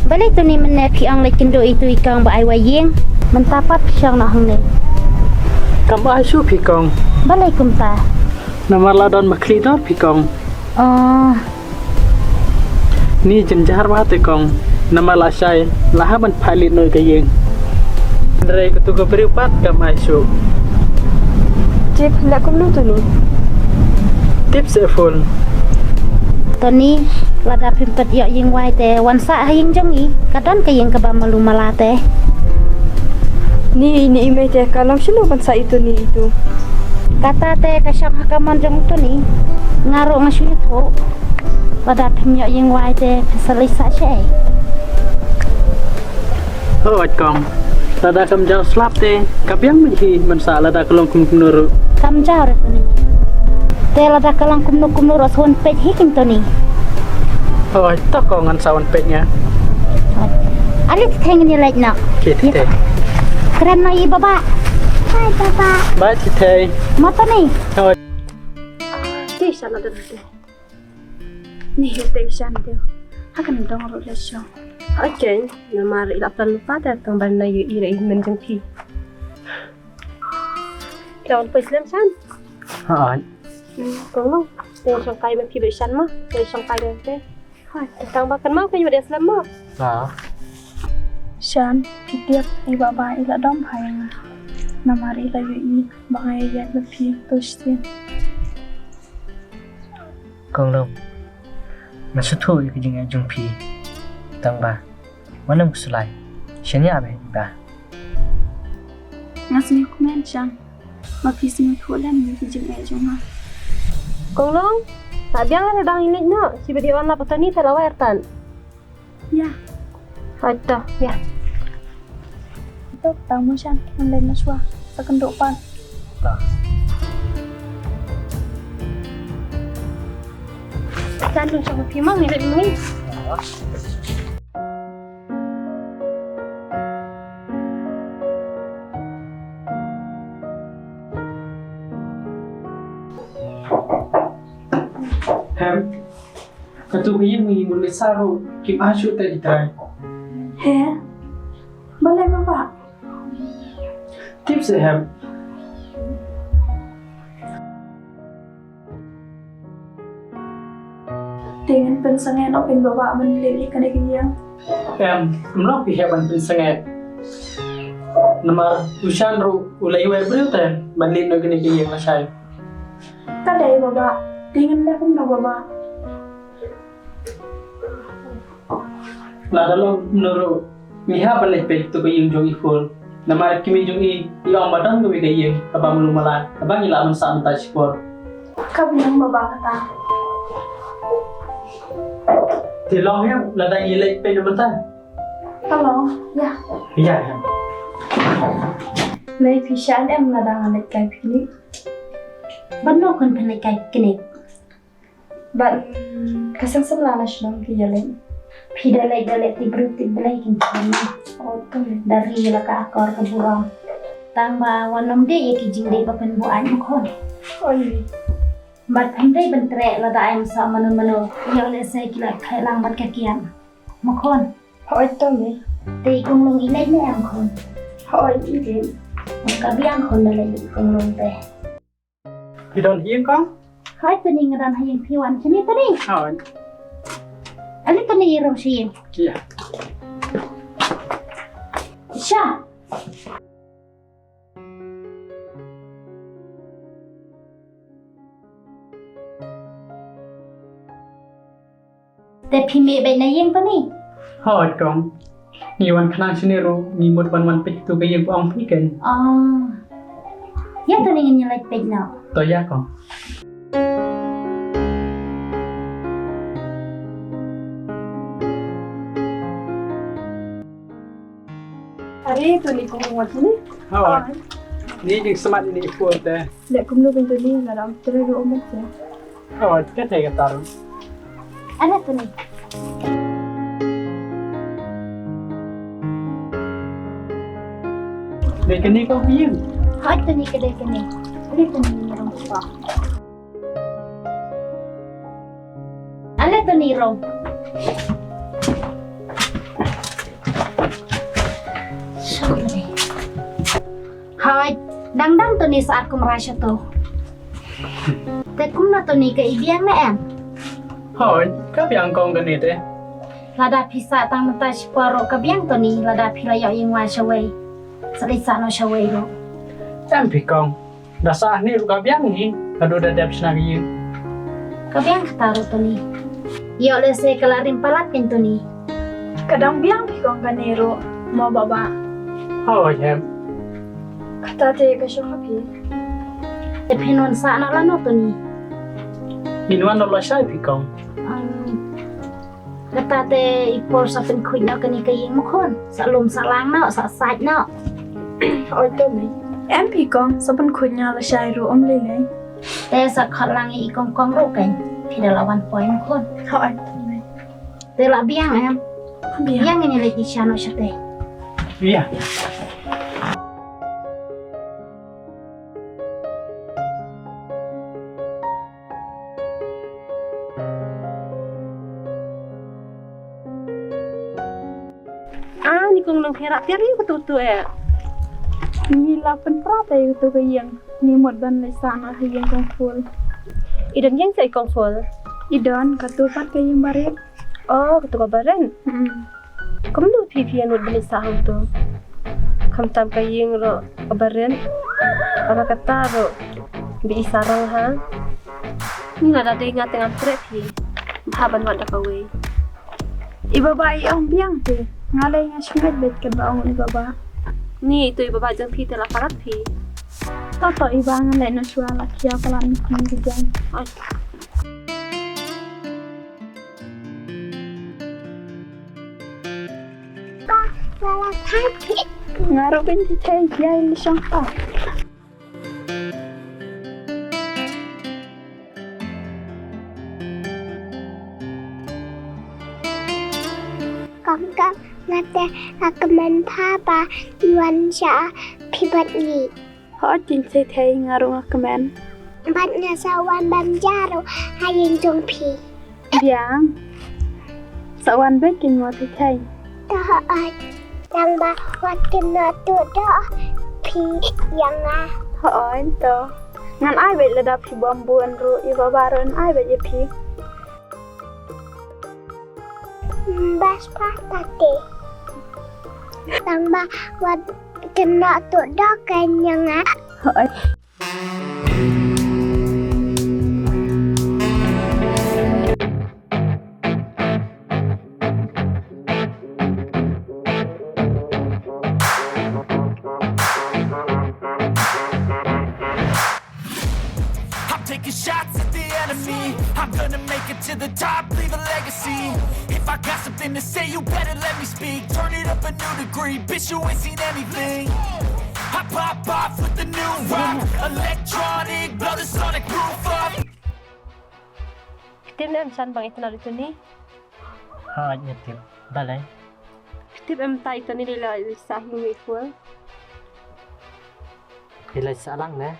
Balik tu ni mana piang lek kendo itu ikang ba ai wayeng. Mentapat piang nak hang ni. Kam ai su pikong. Balik kum ta. Nama ladon makli dot pikong. Oh, Ni jenjar wa te kong. Nama la sai la ha ban phalit noi ka yeng. Dre ko tu ko beripat kam ai su. Tip nak kum lu tu ni. Tips e full. ตอนนี้ระดับพิมพ์ปัดเยอะยิงไวแต่วันสะยิงจังอีกระดอนก็ยิงกระบามาลูมาลาแต่ Ni ini ime teh kalam sino bansa itu ni itu. kata te kasyang hakaman jong tu ni ngaruh ngasu ituระดับพิมพ์เยอะยิงไวแต่selesaใช่ Ho ai kong. Lada kam jang slap te. Kapiang mi hi man sa lada kolong kum nuru. คำเจ้าเลยตัวนี้แต่ระดับกำลังคุมนุรสวนเป็ดฮิกินตัวนี้ Ho ai ta kong ngan sawan pet nya. อันนี้แทงนี่เล็กเนาะ Ki ti te. กระนอยบ้าบ้าใช่บ้าบ้า Ba ti te. มาตัวนี้ Ho Ti sana dah dah. Ni te sana dia. Hakan dong ro le syo. Okay, nama ilap tan lupa dah tang ban na yu ire men jeng pi. Jangan Islam san. ho ai. Kong long. Te song kai men pi be san ma. Te song kai ben te. Hai, tang bakan ma kan yu de Islam ma. Ba. Shan, pitiap ay babae ila dom hayang namari layo i bangay yat na pi tostin. Kong long. Masutho yu kijing ay jung pi. Tang ba. Manam kusulay. Shanya ba ba. Ngasini kumen Shan, mapising kulam ni kijing ay jung ha. Kong long. Sabiang ada dang ilik na. Si bedi on la patani talawa ertan. Ya, Hai ta, ya. ito tang mo Shan, ang len na swa sa kandopan. Ba. San dun sa pi mang ni le mi. Hem. Katu bi mi mun le saru kim asu te ditrai. He, balay baba. Tips e hem. Tingin pensangan o pin baba manlili ka na kiyang. Em mlo pi heban pin sangat. Nama usan ru ulai wa bru te banlin no gini ki yang la sai. Kaday baba, tingin na kung na baba. La dalam menuru miha balai pe tu ko yung jong iful. Nama kimi jong i yang badan ko bi ka yang abang lu mala. Abang ila man sa anta sport. Kabilang baba kata. Thì lo hem là tại vì lấy pe nó ta. Hello, ya. Dạ hem. May pisyan em na dangan at kay pili. บ้านนอกคนภายในไกลกันเอง But kasang samla na siya ng kiyalin. พี่ได้เลยที่บริติบเลยกินข้าว O to eh. dari laka akor ke burang tamba wanom dia ya kijing dei papen buan kon Oy. bat pandai bentre la da am sa manu ya le sai kila khailang bat kakian makon Oy to me. te kung long ilai me am kon Oy idin. ka biang kon da le kung long te Thì đòn hiên con. hai tu ni ngaran hayang piwan chini tu ni Hỏi. ali tu ni rom shin Dạ. sha te phime be na yeng tu ni Hỏi con. Nhiều anh khả năng xin ru ni mộtวันpe tu cái yang ông phi ken. ya tu ni ngin like page now Tôi ya con. Hari tu ni kong wat ni. Hỏi. Ni những smart ni full te. Lek kum lu pintu ni na dam tere ro omat ya. Hỏi cái này cái taru. ana tu ni Để cái này có viên. hai tu ni kedai kene ali tu ni rom spa ana tu ni rom Thôi, đang tôi ni saat kum rasha to. Te kum na to ni ke ibiang na em. Thôi, các bạn con cái này thế. Lada pisa tang mata sporo ke biang to ni lada pila yo yang wa shawei. Sadai sa no shawei do. Em thì con. Đã xa ni các bạn ni. Aduh dah đẹp senang you. Ke biang kataru to ni. Yo le se kalarim palat ken to ni. Kadang biang pikong ganero mo baba. Thôi em. Kata te ka siya kapi. Te pinon sa na la no to ni. Inuan Allah sai thì con. Kata te ipor sa pen kuit no kani ke yang mukon. Sa lum sa lang no, sa sait no. Oi to me. Em pikong sa pun kunya la shai ro om lele. Te sa khat lang i kong kong ro ken. Pi da lawan poi mukon. Oi to me. Te la biang em. Biang. Yang ini lagi siano syate. Iya. Ni kung nang perak tiar ni betul Ni la pen prate to ka yang. Ni mod ban le sana ha yang kong full. Idan yang sa ikong full. Idon katupat ka yang baret. Oh, ketua baran. Kamu nu pipian ud beli sahang tu. Kamu tam kaying ro baran. Apa kata ro bi sarang ha. Ni ada ingat dengan trepi. Haban wada kawe. Iba ba ang biang te. Ngalay nga siya bet ka ba ang iba ba? Ni tu iba bajang pi telah parat pi. Toto iba ngalay na siya la kya pala ni kang Ay. Ngaro ben ti tay kya ili siyang pa. Con ngate akaman papa yuan sha pibat ni. Ho tin say tay ngaro nga kaman. Bat nga sa wan bam jaro hayin jong pi. Biang. Sa wan bet kin mo ti tay. Ta ai. Yang ba wat kena tu do pi yang a. Ho oin to. Ngan ai bet la da pi bambuan ro iba baron ai bet ye pi. Bas patate. Yang ba wat kena tu do kan yang a. Ho oin. Taking shots at the enemy. I'm gonna make it to the top, leave a legacy. If I got something to say, you better let me speak. Turn it up a new degree, bitch, you ain't seen anything. I pop off with the new rock, electronic, blow the sonic roof up. Tim em san bang itu nari tu ni. Ha nya tip. Balai. Tim em tai tu ni lila sahing ni full. Ilai salang na.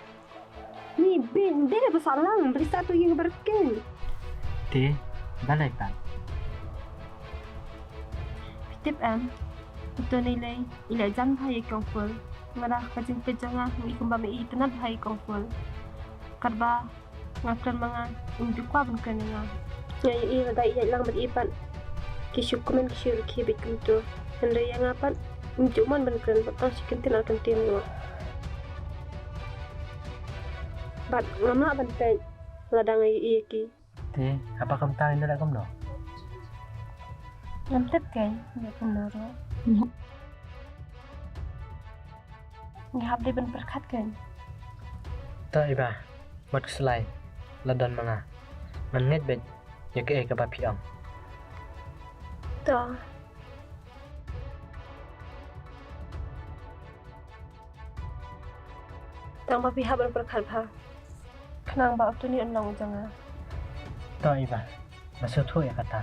Ni ben dia bersalang beli satu yang berken. Ti. Balai pan. Tip em. Itu nilai ilai jan bhai kong full. Ngara kajing pejanga ngi kumba me itanat bhai kong full. Karba ngakan mga unjuk kwa ban kananga. Ya iya da iya lang beripan. Kisuk komen kisur kibit kuntu. Hendai yang apan unjuk man ban kan patang sikentin al kentin lo. Bat ngama ban pe ladang iya ki. Ti. Apa kamu tahu ini kamu no? Ngam tep kan ya kumaro. Ngahap dia ban perkat kan. Ta iba. Mat keselai. Ladan mga. Manget bet. Ya ke ka ba piang. Ta. Tang ba pihak ban perkat ba. Kenang ba tu ni anong janga. Ta iba. Masuk tu ya kata.